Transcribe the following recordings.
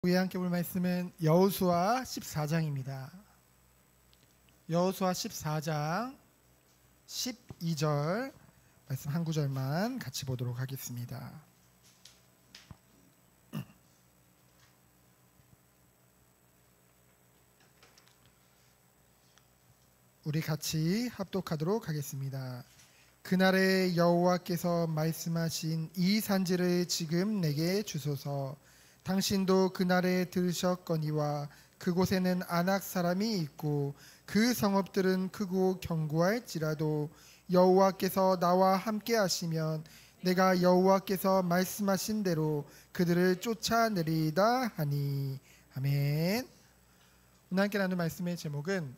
우리 함께 볼 말씀은 여호수아 14장입니다. 여호수아 14장 12절 말씀 한 구절만 같이 보도록 하겠습니다. 우리 같이 합독하도록 하겠습니다. 그날에 여호와께서 말씀하신 이 산지를 지금 내게 주소서. 당신도 그날에 들으셨거니와 그곳에는 아낙 사람이 있고 그 성읍들은 크고 견고할지라도 여호와께서 나와 함께 하시면 내가 여호와께서 말씀하신 대로 그들을 쫓아내리이다 하니. 아멘. 오늘 함께 나눌 말씀의 제목은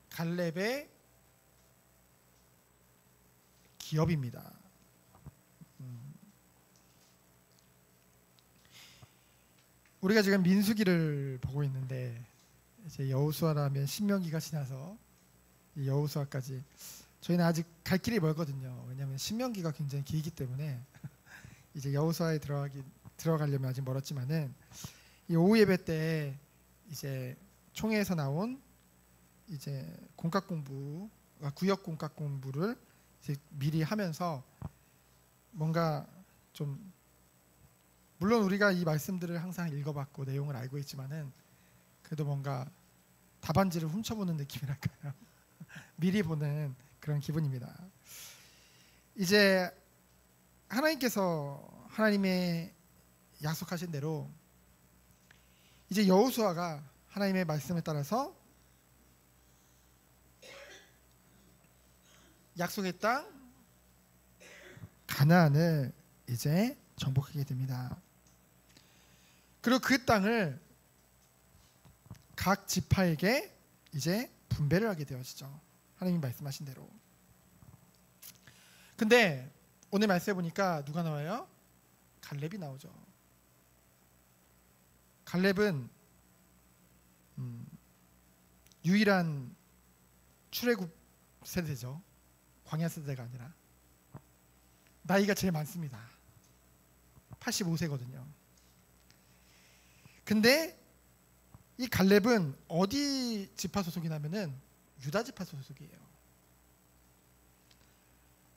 갈렙의 기업입니다. 우리가 지금 민수기를 보고 있는데 이제 여호수아라면 신명기가 지나서 여호수아까지 저희는 아직 갈 길이 멀거든요. 왜냐하면 신명기가 굉장히 길기 때문에 이제 여호수아에 들어가려면 아직 멀었지만은 이 오후 예배 때 이제 총회에서 나온 이제 공각 공부, 구역 공각 공부를 이제 미리 하면서 뭔가 좀 물론 우리가 이 말씀들을 항상 읽어봤고 내용을 알고 있지만은 그래도 뭔가 답안지를 훔쳐보는 느낌이랄까요? 미리 보는 그런 기분입니다. 이제 하나님의 약속하신 대로 이제 여호수아가 하나님의 말씀에 따라서 약속의 땅 가나안을 이제 정복하게 됩니다. 그리고 그 땅을 각 지파에게 이제 분배를 하게 되어지죠. 하나님이 말씀하신 대로. 근데 오늘 말씀해 보니까 누가 나와요? 갈렙이 나오죠. 갈렙은 유일한 출애굽 세대죠. 광야 세대가 아니라. 나이가 제일 많습니다. 85세거든요. 근데 이 갈렙은 어디 지파 소속이냐면은 유다 지파 소속이에요.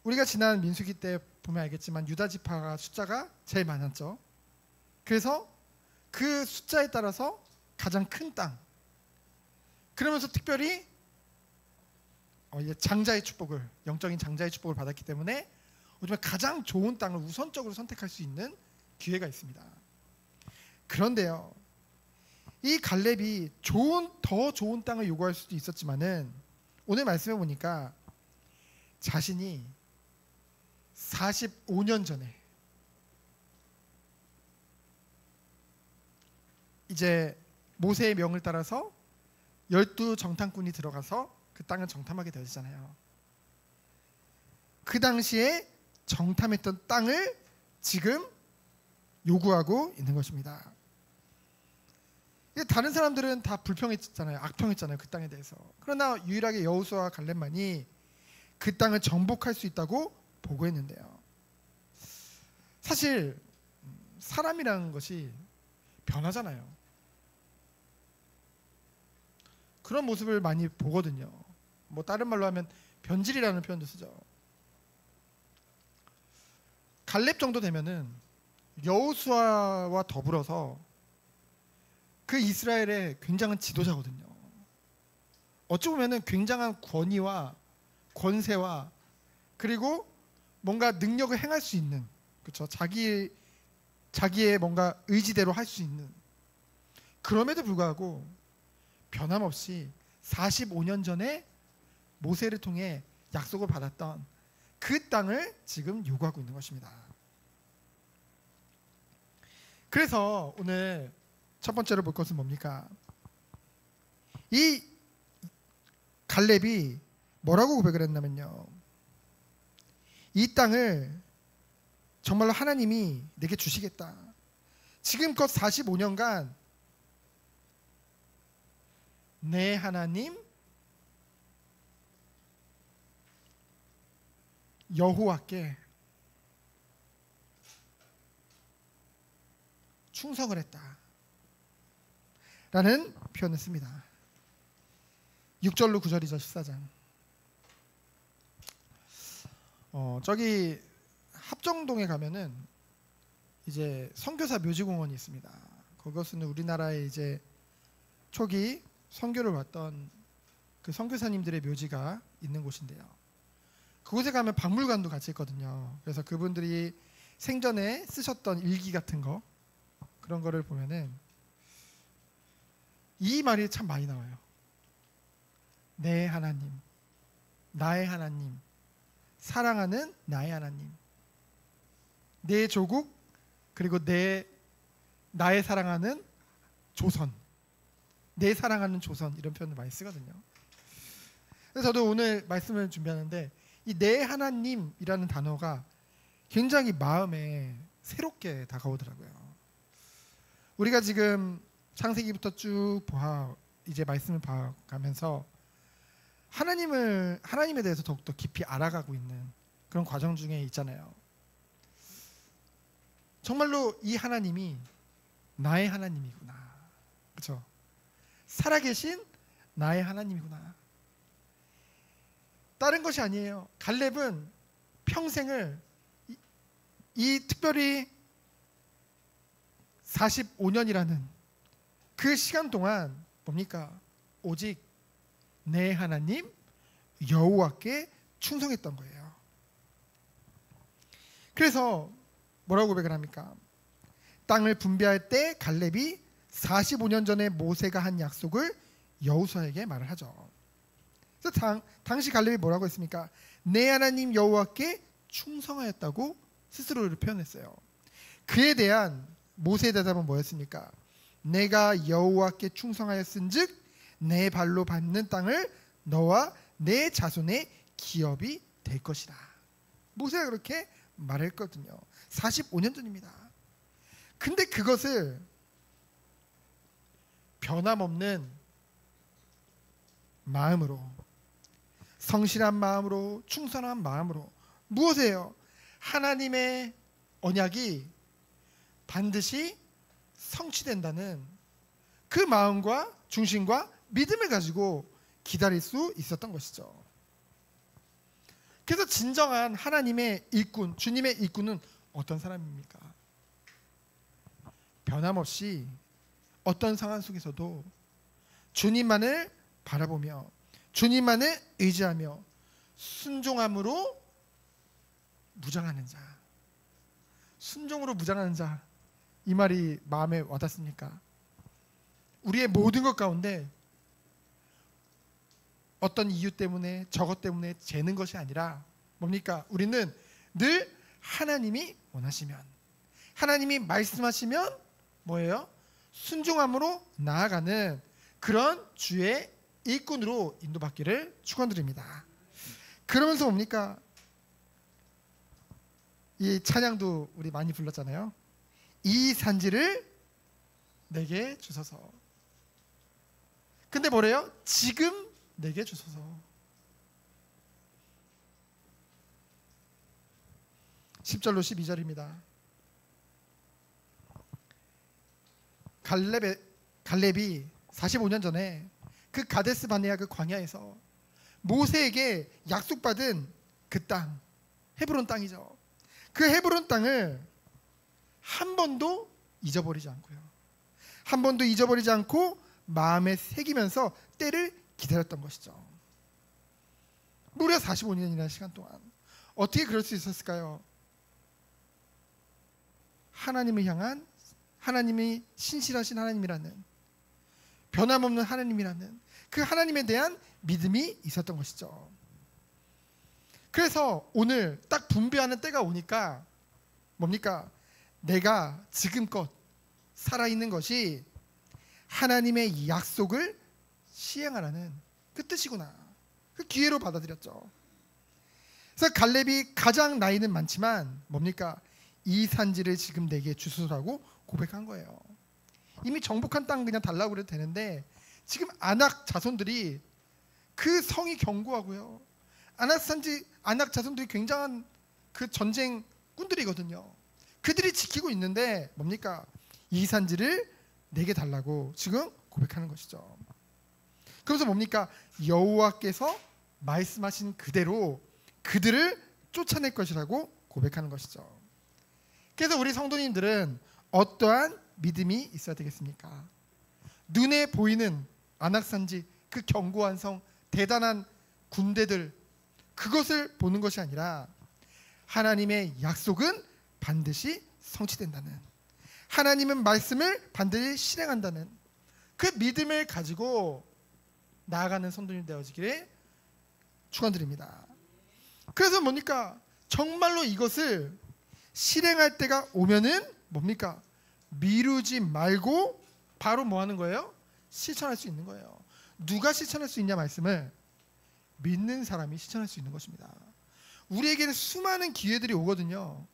우리가 지난 민수기 때 보면 알겠지만 유다 지파가 숫자가 제일 많았죠. 그래서 그 숫자에 따라서 가장 큰 땅. 그러면서 특별히 장자의 축복을, 영적인 장자의 축복을 받았기 때문에 가장 좋은 땅을 우선적으로 선택할 수 있는 기회가 있습니다. 그런데요, 이 갈렙이 더 좋은 땅을 요구할 수도 있었지만은 오늘 말씀해 보니까 자신이 45년 전에 이제 모세의 명을 따라서 12정탐꾼이 들어가서 그 땅을 정탐하게 되었잖아요. 그 당시에 정탐했던 땅을 지금 요구하고 있는 것입니다. 다른 사람들은 다 불평했잖아요. 악평했잖아요. 그 땅에 대해서. 그러나 유일하게 여호수아와 갈렙만이 그 땅을 정복할 수 있다고 보고했는데요. 사실 사람이라는 것이 변하잖아요. 그런 모습을 많이 보거든요. 다른 말로 하면 변질이라는 표현도 쓰죠. 갈렙 정도 되면은 여호수아와 더불어서 그 이스라엘의 굉장한 지도자거든요. 어찌 보면은 굉장한 권위와 권세와 그리고 뭔가 능력을 행할 수 있는, 그렇죠? 자기의 뭔가 의지대로 할 수 있는. 그럼에도 불구하고 변함없이 45년 전에 모세를 통해 약속을 받았던 그 땅을 지금 요구하고 있는 것입니다. 그래서 오늘 첫 번째로 볼 것은 뭡니까? 이 갈렙이 뭐라고 고백을 했냐면요, 이 땅을 정말로 하나님이 내게 주시겠다. 지금껏 45년간 내 하나님 여호와께 충성을 했다 라는 표현을 씁니다. 6절로 9절이죠. 14장. 저기 합정동에 가면은 이제 선교사 묘지공원이 있습니다. 그것은 우리나라에 이제 초기 선교를 왔던 그 선교사님들의 묘지가 있는 곳인데요. 그곳에 가면 박물관도 같이 있거든요. 그래서 그분들이 생전에 쓰셨던 일기 같은 거, 그런 거를 보면은 이 말이 참 많이 나와요. 내 하나님, 나의 하나님, 사랑하는 나의 하나님, 내 조국, 그리고 나의 사랑하는 조선, 내 사랑하는 조선, 이런 표현을 많이 쓰거든요. 그래서 저도 오늘 말씀을 준비하는데 이 내 하나님이라는 단어가 굉장히 마음에 새롭게 다가오더라고요. 우리가 지금 창세기부터 쭉 이제 말씀을 봐가면서 하나님에 대해서 더욱더 깊이 알아가고 있는 그런 과정 중에 있잖아요. 정말로 이 하나님이 나의 하나님이구나, 그렇죠? 살아계신 나의 하나님이구나. 다른 것이 아니에요. 갈렙은 평생을 이 특별히 45년이라는 그 시간 동안 뭡니까? 오직 내 하나님 여호와께 충성했던 거예요. 그래서 뭐라고 고백을 합니까? 땅을 분배할 때 갈렙이 45년 전에 모세가 한 약속을 여호수아에게 말을 하죠. 그래서 당시 갈렙이 뭐라고 했습니까? 내 하나님 여호와께 충성하였다고 스스로를 표현했어요. 그에 대한 모세의 대답은 뭐였습니까? 내가 여호와께 충성하였은즉 내 발로 밟는 땅을 너와 내 자손의 기업이 될 것이다. 모세가 그렇게 말했거든요. 45년 전입니다. 근데 그것을 변함없는 마음으로, 성실한 마음으로, 충성한 마음으로, 무엇이에요? 하나님의 언약이 반드시 성취된다는 그 마음과 중심과 믿음을 가지고 기다릴 수 있었던 것이죠. 그래서 진정한 하나님의 일꾼, 주님의 일꾼은 어떤 사람입니까? 변함없이 어떤 상황 속에서도 주님만을 바라보며 주님만을 의지하며 순종함으로 무장하는 자. 순종으로 무장하는 자, 이 말이 마음에 와닿습니까? 우리의 모든 것 가운데 어떤 이유 때문에, 저것 때문에 재는 것이 아니라 뭡니까? 우리는 늘 하나님이 원하시면, 하나님이 말씀하시면 뭐예요? 순종함으로 나아가는 그런 주의 일꾼으로 인도받기를 축원드립니다. 그러면서 뭡니까? 이 찬양도 우리 많이 불렀잖아요. 이 산지를 내게 주소서. 근데 뭐래요? 지금 내게 주소서. (10) 절로 12절입니다. 갈렙이 45년 전에 그 가데스 바네아 그 광야에서 모세에게 약속받은 그 땅, 헤브론 땅이죠. 그 헤브론 땅을 한 번도 잊어버리지 않고요, 한 번도 잊어버리지 않고 마음에 새기면서 때를 기다렸던 것이죠. 무려 45년이라는 시간 동안 어떻게 그럴 수 있었을까요? 하나님을 향한, 하나님이 신실하신 하나님이라는, 변함없는 하나님이라는 그 하나님에 대한 믿음이 있었던 것이죠. 그래서 오늘 딱 분배하는 때가 오니까 뭡니까? 내가 지금껏 살아있는 것이 하나님의 약속을 시행하라는 그 뜻이구나, 그 기회로 받아들였죠. 그래서 갈렙이 가장 나이는 많지만 뭡니까? 이 산지를 지금 내게 주소서라고 고백한 거예요. 이미 정복한 땅 그냥 달라고 그래도 되는데 지금 아낙 자손들이, 그 성이 견고하고요, 아낙 자손들이 굉장한 그 전쟁꾼들이거든요. 그들이 지키고 있는데 뭡니까? 이 산지를 내게 달라고 지금 고백하는 것이죠. 그래서 뭡니까? 여호와께서 말씀하신 그대로 그들을 쫓아낼 것이라고 고백하는 것이죠. 그래서 우리 성도님들은 어떠한 믿음이 있어야 되겠습니까? 눈에 보이는 안악산지, 그 견고한 성, 대단한 군대들, 그것을 보는 것이 아니라 하나님의 약속은 반드시 성취된다는, 하나님은 말씀을 반드시 실행한다는 그 믿음을 가지고 나아가는 성도님 되어지기를 축원드립니다. 그래서 뭡니까? 정말로 이것을 실행할 때가 오면은 뭡니까? 미루지 말고 바로 뭐 하는 거예요? 실천할 수 있는 거예요. 누가 실천할 수 있냐 말씀을 믿는 사람이 실천할 수 있는 것입니다. 우리에게는 수많은 기회들이 오거든요.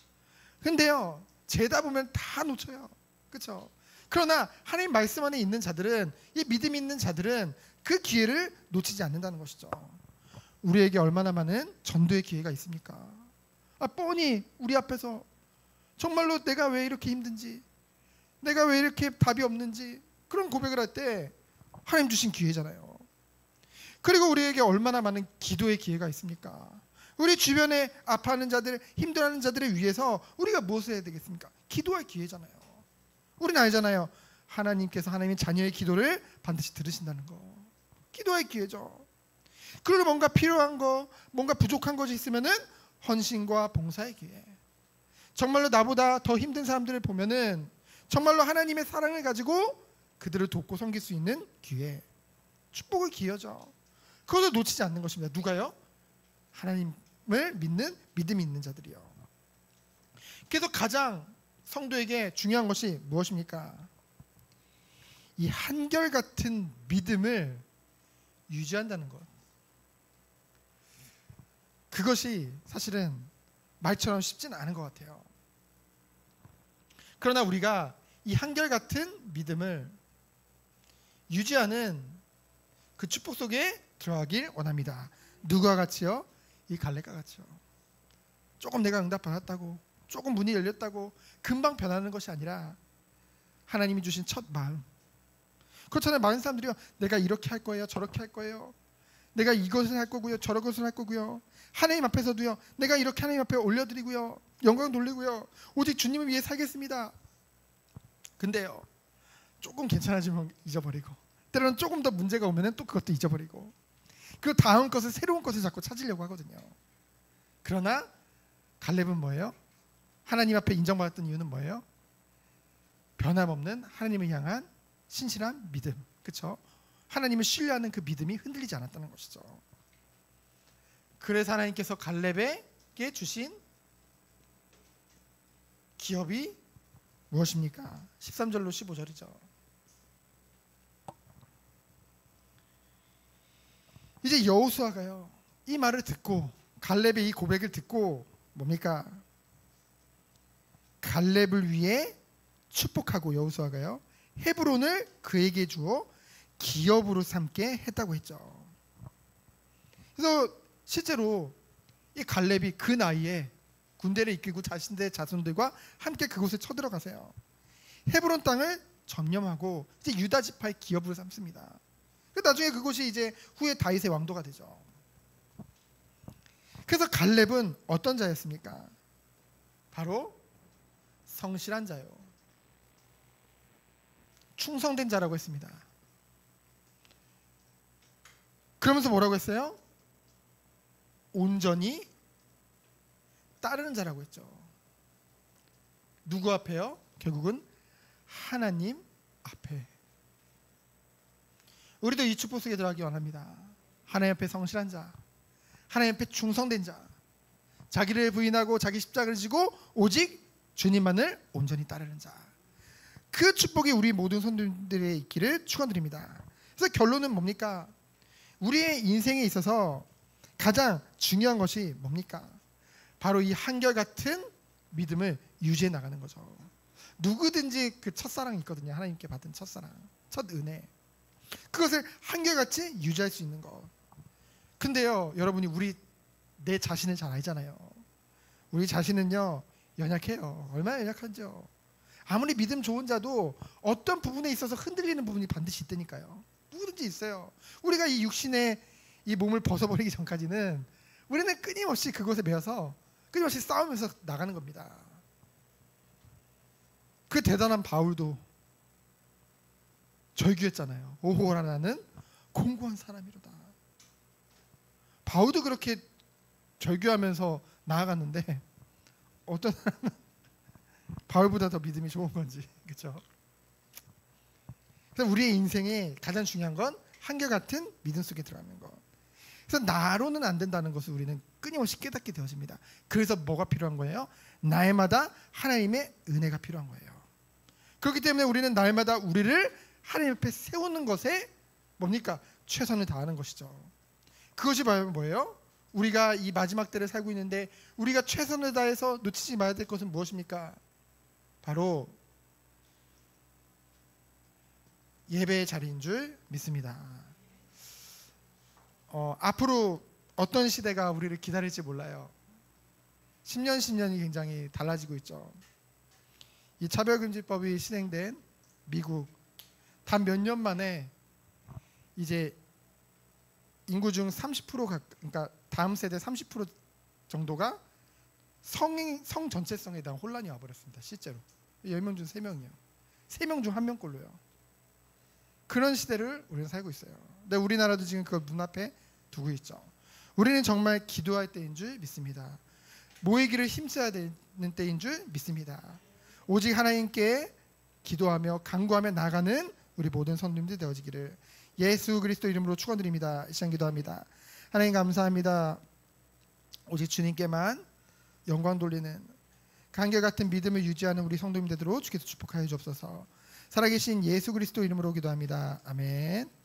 근데요, 재다 보면 다 놓쳐요. 그렇죠? 그러나 하나님 말씀 안에 있는 자들은, 이 믿음이 있는 자들은 그 기회를 놓치지 않는다는 것이죠. 우리에게 얼마나 많은 전도의 기회가 있습니까? 뻔히 우리 앞에서 정말로 내가 왜 이렇게 힘든지, 내가 왜 이렇게 답이 없는지 그런 고백을 할 때 하나님 주신 기회잖아요. 그리고 우리에게 얼마나 많은 기도의 기회가 있습니까? 우리 주변에 아파하는 자들, 힘들어하는 자들을 위해서 우리가 무엇을 해야 되겠습니까? 기도할 기회잖아요. 우리는 알잖아요. 하나님께서 하나님의 자녀의 기도를 반드시 들으신다는 거. 기도할 기회죠. 그리고 뭔가 필요한 거, 뭔가 부족한 것이 있으면은 헌신과 봉사의 기회. 정말로 나보다 더 힘든 사람들을 보면은 정말로 하나님의 사랑을 가지고 그들을 돕고 섬길 수 있는 기회, 축복의 기회죠. 그것을 놓치지 않는 것입니다. 누가요? 하나님을 믿는 믿음이 있는 자들이요. 그래서 가장 성도에게 중요한 것이 무엇입니까? 이 한결같은 믿음을 유지한다는 것. 그것이 사실은 말처럼 쉽지는 않은 것 같아요. 그러나 우리가 이 한결같은 믿음을 유지하는 그 축복 속에 들어가길 원합니다. 누구와 같이요? 이 갈렙과 같이요. 조금 내가 응답 받았다고, 조금 문이 열렸다고 금방 변하는 것이 아니라 하나님이 주신 첫 마음. 그렇잖아요. 많은 사람들이요, 내가 이렇게 할 거예요, 저렇게 할 거예요, 내가 이것을 할 거고요, 저런 것을 할 거고요, 하나님 앞에서도요, 내가 이렇게 하나님 앞에 올려드리고요, 영광 돌리고요, 오직 주님을 위해 살겠습니다. 근데요, 조금 괜찮아지면 잊어버리고, 때로는 조금 더 문제가 오면 또 그것도 잊어버리고, 그 다음 것을, 새로운 것을 자꾸 찾으려고 하거든요. 그러나 갈렙은 뭐예요? 하나님 앞에 인정받았던 이유는 뭐예요? 변함없는 하나님을 향한 신실한 믿음, 그렇죠? 하나님을 신뢰하는 그 믿음이 흔들리지 않았다는 것이죠. 그래서 하나님께서 갈렙에게 주신 기업이 무엇입니까? 13절로 15절이죠. 이제 여호수아가요, 이 말을 듣고, 갈렙의 이 고백을 듣고 뭡니까? 갈렙을 위해 축복하고 여호수아가요, 헤브론을 그에게 주어 기업으로 삼게 했다고 했죠. 그래서 실제로 이 갈렙이 그 나이에 군대를 이끌고 자신들의 자손들과 함께 그곳에 쳐들어가세요. 헤브론 땅을 점령하고 이제 유다 지파의 기업으로 삼습니다. 나중에 그곳이 이제 후에 다윗의 왕도가 되죠. 그래서 갈렙은 어떤 자였습니까? 바로 성실한 자요, 충성된 자라고 했습니다. 그러면서 뭐라고 했어요? 온전히 따르는 자라고 했죠. 누구 앞에요? 결국은 하나님 앞에. 우리도 이 축복 속에 들어가기 원합니다. 하나님 앞에 성실한 자, 하나님 앞에 충성된 자, 자기를 부인하고 자기 십자가를 지고 오직 주님만을 온전히 따르는 자. 그 축복이 우리 모든 성도들에 있기를 축원드립니다. 그래서 결론은 뭡니까? 우리의 인생에 있어서 가장 중요한 것이 뭡니까? 바로 이 한결같은 믿음을 유지해 나가는 거죠. 누구든지 그 첫사랑이 있거든요. 하나님께 받은 첫사랑, 첫 은혜. 그것을 한결같이 유지할 수 있는 것. 근데요, 여러분이 내 자신을 잘 알잖아요. 우리 자신은요, 연약해요. 얼마나 연약한지요. 아무리 믿음 좋은 자도 어떤 부분에 있어서 흔들리는 부분이 반드시 있다니까요. 누구든지 있어요. 우리가 이 육신의 이 몸을 벗어버리기 전까지는 우리는 끊임없이 그것에 매여서 끊임없이 싸우면서 나가는 겁니다. 그 대단한 바울도 절규했잖아요. 오호라 나는 공고한 사람이로다. 바울도 그렇게 절규하면서 나아갔는데 어떤 사람은 바울보다 더 믿음이 좋은 건지, 그렇죠? 그래서 우리의 인생에 가장 중요한 건 한결같은 믿음 속에 들어가는 것. 그래서 나로는 안 된다는 것을 우리는 끊임없이 깨닫게 되어집니다. 그래서 뭐가 필요한 거예요? 날마다 하나님의 은혜가 필요한 거예요. 그렇기 때문에 우리는 날마다 우리를 하나님 앞에 세우는 것에 뭡니까? 최선을 다하는 것이죠. 그것이 바로 뭐예요? 우리가 이 마지막 때를 살고 있는데 우리가 최선을 다해서 놓치지 말아야 될 것은 무엇입니까? 바로 예배의 자리인 줄 믿습니다. 앞으로 어떤 시대가 우리를 기다릴지 몰라요. 10년이 굉장히 달라지고 있죠. 이 차별금지법이 시행된 미국, 단 몇 년 만에 이제 인구 중 30%가, 그러니까 다음 세대 30% 정도가 성 전체성에 대한 혼란이 와버렸습니다. 실제로 10명 중 3명이요. 3명 중 1명꼴로요. 그런 시대를 우리는 살고 있어요. 근데 우리나라도 지금 그걸 눈앞에 두고 있죠. 우리는 정말 기도할 때인 줄 믿습니다. 모이기를 힘써야 되는 때인 줄 믿습니다. 오직 하나님께 기도하며 간구하며 나가는 우리 모든 성도님들 되어지기를 예수 그리스도 이름으로 축원드립니다. 이 시간 기도합니다. 하나님 감사합니다. 오직 주님께만 영광 돌리는 간결같은 믿음을 유지하는 우리 성도님들 되도록 주께서 축복하여 주옵소서. 살아계신 예수 그리스도 이름으로 기도합니다. 아멘.